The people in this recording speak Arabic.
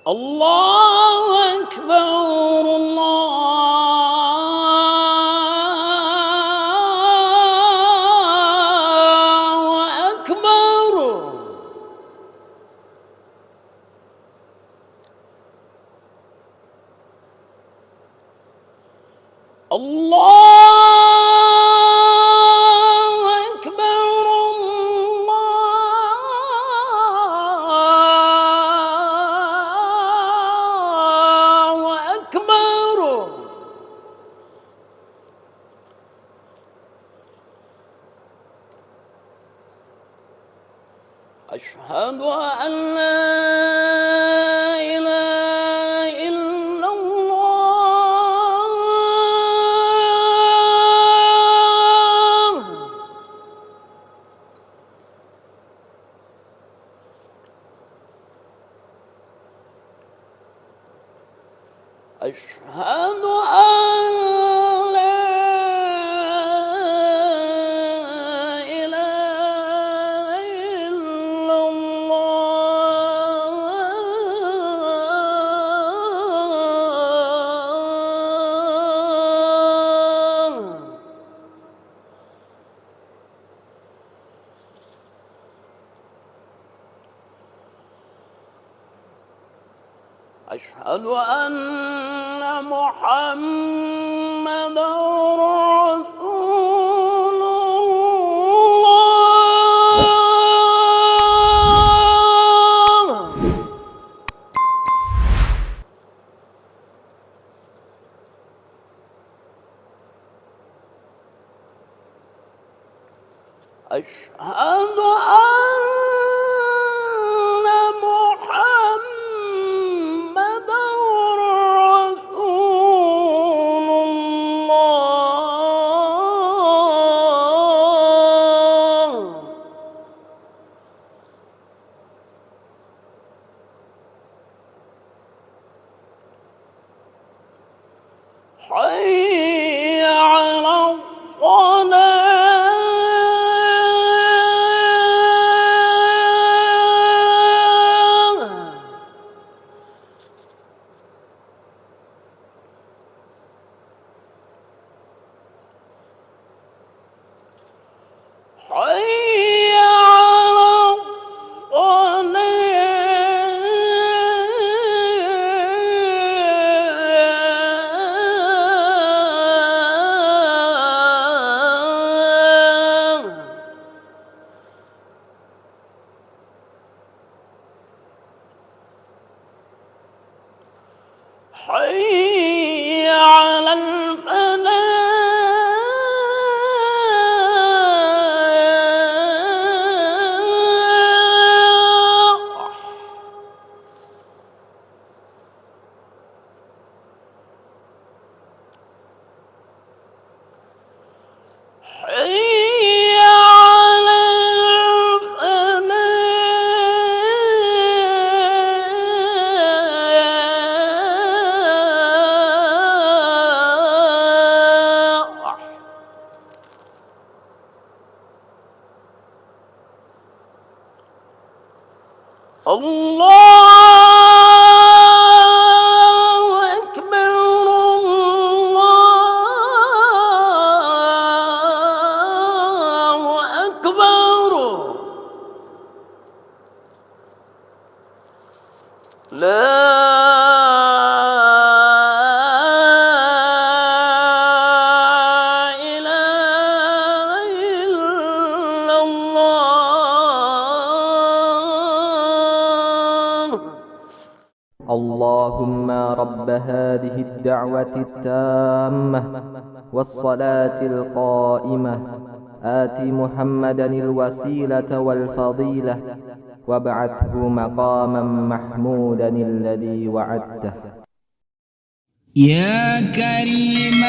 الله أكبر الله أكبر. الله أكبر الله أكبر. أشهد أن لا إله إلا الله. أشهد أن لا إله إلا الله. أشهد أن محمدًا رسول الله. أشهد أن محمدًا رسول الله. حي على الصلاة. حي على الصلاة. حي على الفلاح. حي على الفلاح. الله أكبر الله أكبر. لا إله إلا الله. اللهم رب هذه الدعوة التامة والصلاة القائمة آت محمدا الوسيلة والفضيلة وابعثه مقاما محمودا الذي وعدته. يا كريم